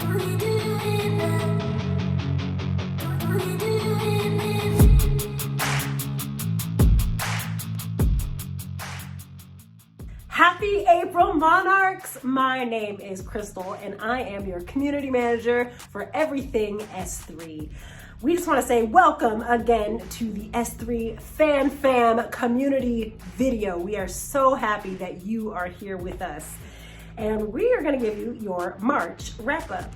Happy April Monarchs! My name is Krystal and I am your community manager for everything S3. We just want to say welcome again to the S3 FanFam community video. We are so happy that you are here with us. And we are going to give you your March wrap-up.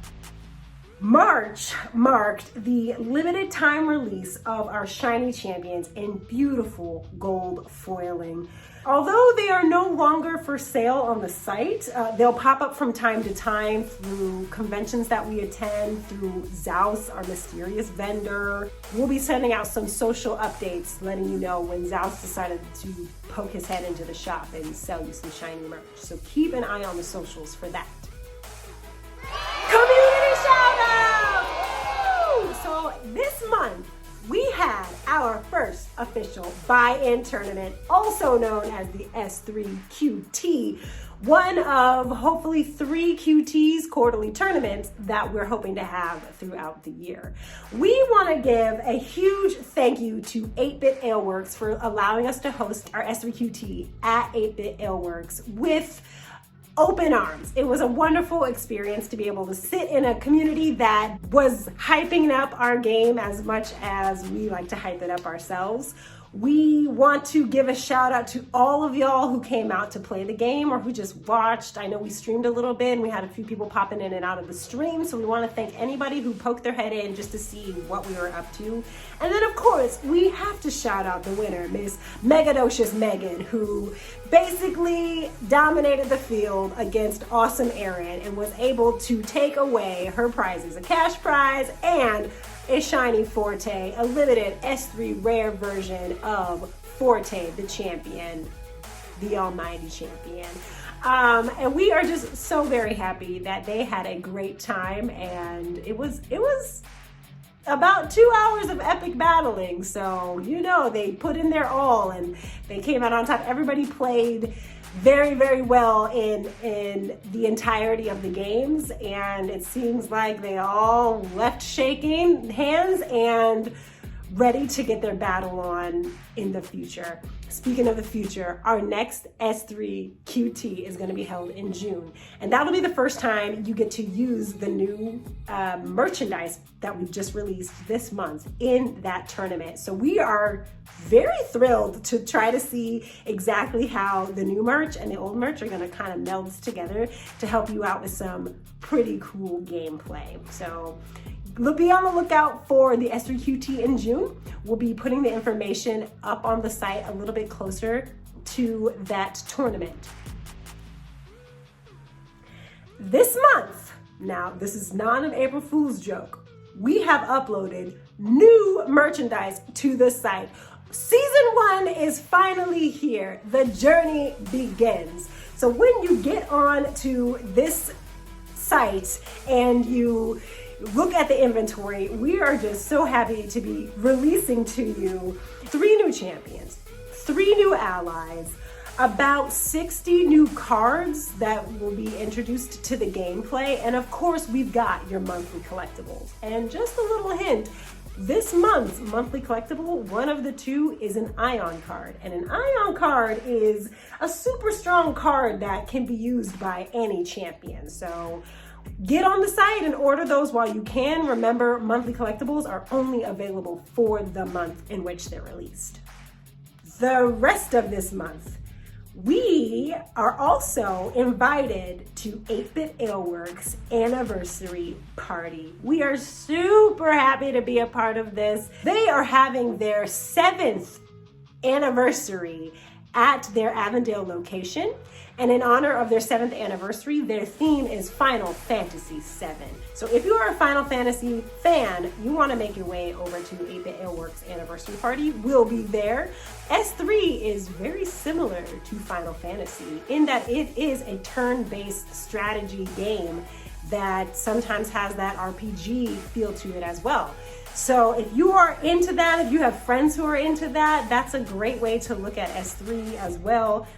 March marked the limited time release of our shiny champions in beautiful gold foiling. Although they are no longer for sale on the site, they'll pop up from time to time through conventions that we attend, through Zaus, our mysterious vendor. We'll be sending out some social updates letting you know when Zaus decided to poke his head into the shop and sell you some shiny merch. So keep an eye on the socials for that. Community shout out! So this month, we had our first official buy-in tournament, also known as the S3 QT, one of hopefully 3 QT's quarterly tournaments that we're hoping to have throughout the year. We want to give a huge thank you to 8-Bit Aleworks for allowing us to host our S3 QT at 8-Bit Aleworks with open arms. It was a wonderful experience to be able to sit in a community that was hyping up our game as much as we like to hype it up ourselves. We want to give a shout out to all of y'all who came out to play the game or who just watched. I know we streamed a little bit and we had a few people popping in and out of the stream. So we want to thank anybody who poked their head in just to see what we were up to. And then of course, we have to shout out the winner, Miss Megadocious Megan, who basically dominated the field against Awesome Aaron and was able to take away her prizes, a cash prize and a shiny Forte, a limited S3 rare version of Forte, the champion, the almighty champion. And we are just so very happy that they had a great time, and it was about 2 hours of epic battling. So, you know, they put in their all and they came out on top. Everybody played very, very well in the entirety of the games, and it seems like they all left shaking hands and ready to get their battle on in the future. Speaking of the future, our next S3 QT is going to be held in June, and that'll be the first time you get to use the new merchandise that we've just released this month in that tournament. So we are very thrilled to try to see exactly how the new merch and the old merch are going to kind of meld together to help you out with some pretty cool gameplay. So be on the lookout for the S3 QT in June. We'll be putting the information up on the site a little bit closer to that tournament. This month, now this is not an April Fool's joke, we have uploaded new merchandise to the site. Season 1 is finally here. The journey begins. So when you get on to this site and you look at the inventory, we are just so happy to be releasing to you 3 new champions, 3 new allies, about 60 new cards that will be introduced to the gameplay, and of course we've got your monthly collectibles. And just a little hint, this month's monthly collectible, one of the 2 is an Ion card. And an Ion card is a super strong card that can be used by any champion. So get on the site and order those while you can. Remember, monthly collectibles are only available for the month in which they're released. The rest of this month, we are also invited to 8-Bit Aleworks anniversary party. We are super happy to be a part of this. They are having their 7th anniversary at their Avondale location. And in honor of their 7th anniversary, their theme is Final Fantasy VII. So if you are a Final Fantasy fan, you want to make your way over to 8-Bit Aleworks anniversary party. We'll be there. S3 is very similar to Final Fantasy in that it is a turn-based strategy game that sometimes has that RPG feel to it as well. So if you are into that, if you have friends who are into that, that's a great way to look at S3 as well.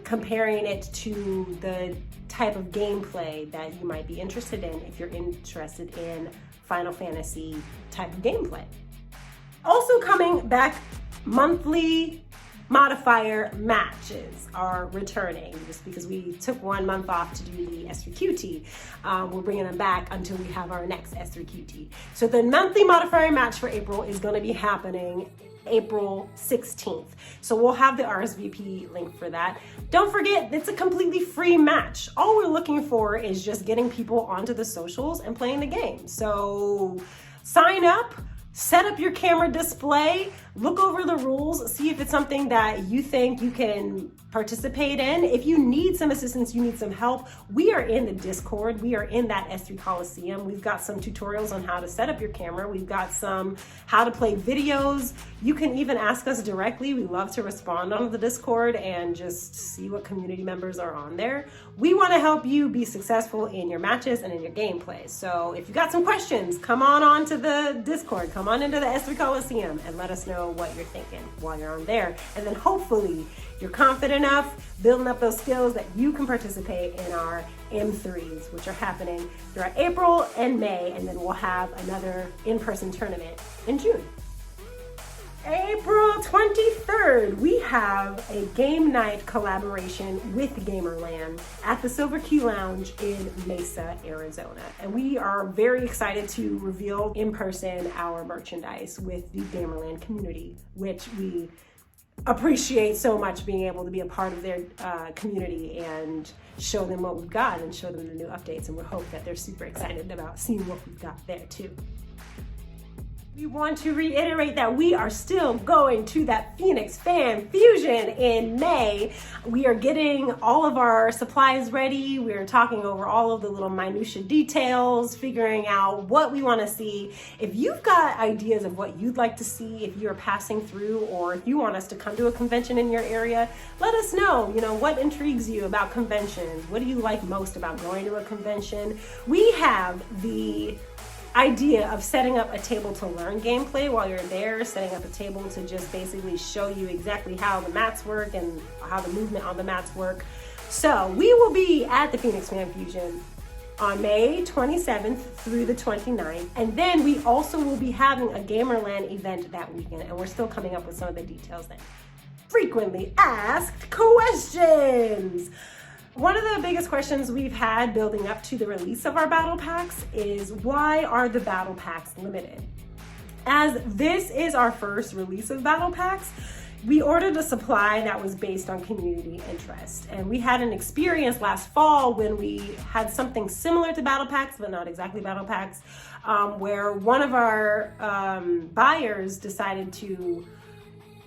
comparing it to the type of gameplay that you might be interested in if you're interested in Final Fantasy type of gameplay. Also coming back, monthly modifier matches are returning just because we took 1 month off to do the S3QT. We're bringing them back until we have our next S3QT. So the monthly modifier match for April is going to be happening April 16th. So we'll have the RSVP link for that. Don't forget, it's a completely free match. All we're looking for is just getting people onto the socials and playing the game. So sign up, set up your camera display, look over the rules, see if it's something that you think you can participate in. If you need some assistance, you need some help, we are in the Discord. We are in that S3 Coliseum. We've got some tutorials on how to set up your camera. We've got some how to play videos. You can even ask us directly. We love to respond on the Discord and just see what community members are on there. We want to help you be successful in your matches and in your gameplay. So if you got some questions, come on to the Discord, come on into the S3 Coliseum and let us know what you're thinking while you're on there. And then hopefully you're confident enough, building up those skills that you can participate in our M3s, which are happening throughout April and May, and then we'll have another in-person tournament in June. April 23rd, we have a game night collaboration with Gamerland at the Silver Key Lounge in Mesa, Arizona. And we are very excited to reveal in person our merchandise with the Gamerland community, which we appreciate so much, being able to be a part of their community and show them what we've got and show them the new updates. And we hope that they're super excited about seeing what we've got there too. We want to reiterate that we are still going to that Phoenix FanFusion in May. We are getting all of our supplies ready. We're talking over all of the little minutia details, figuring out what we want to see. If you've got ideas of what you'd like to see, if you're passing through, or if you want us to come to a convention in your area, let us know. You know, what intrigues you about conventions? What do you like most about going to a convention? We have the idea of setting up a table to learn gameplay while you're there, setting up a table to just basically show you exactly how the mats work and how the movement on the mats work. So we will be at the Phoenix FanFusion on May 27th through the 29th. And then we also will be having a Gamerland event that weekend, and we're still coming up with some of the details then. Frequently asked questions. One of the biggest questions we've had building up to the release of our battle packs is, why are the battle packs limited? As this is our first release of battle packs, we ordered a supply that was based on community interest. And we had an experience last fall when we had something similar to battle packs, but not exactly battle packs, where one of our buyers decided to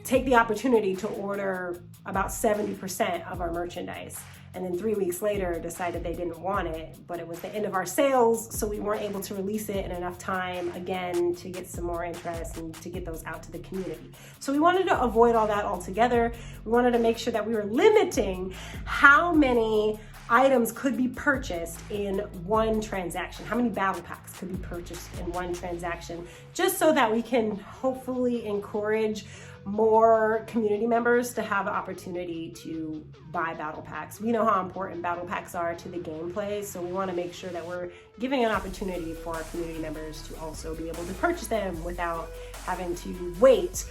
take the opportunity to order about 70% of our merchandise. And then 3 weeks later decided they didn't want it, but it was the end of our sales, so we weren't able to release it in enough time again to get some more interest and to get those out to the community. So we wanted to avoid all that altogether. We wanted to make sure that we were limiting how many items could be purchased in one transaction, how many battle packs could be purchased in one transaction, just so that we can hopefully encourage more community members to have an opportunity to buy battle packs. We know how important battle packs are to the gameplay, so we want to make sure that we're giving an opportunity for our community members to also be able to purchase them without having to wait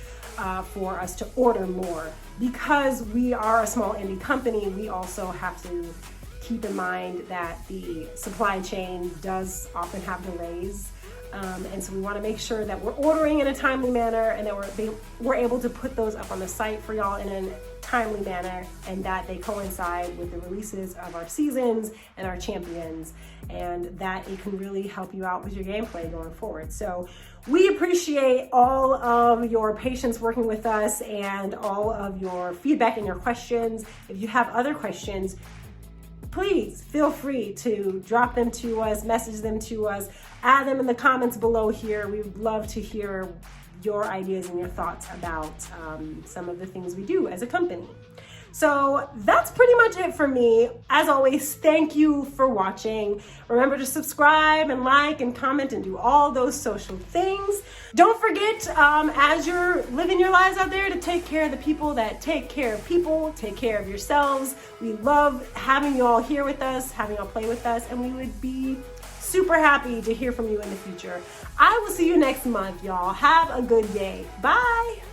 for us to order more. Because we are a small indie company, we also have to keep in mind that the supply chain does often have delays. And so we want to make sure that we're ordering in a timely manner and that we're able to put those up on the site for y'all in a timely manner, and that they coincide with the releases of our seasons and our champions, and that it can really help you out with your gameplay going forward. So we appreciate all of your patience working with us and all of your feedback and your questions. If you have other questions, please feel free to drop them to us, message them to us, add them in the comments below here. We would love to hear your ideas and your thoughts about some of the things we do as a company. So that's pretty much it for me. As always, thank you for watching. Remember to subscribe and like and comment and do all those social things. Don't forget, as you're living your lives out there, to take care of the people that take care of people. Take care of yourselves. We love having you all here with us, having you all play with us, and we would be super happy to hear from you in the future. I will see you next month, y'all. Have a good day. Bye.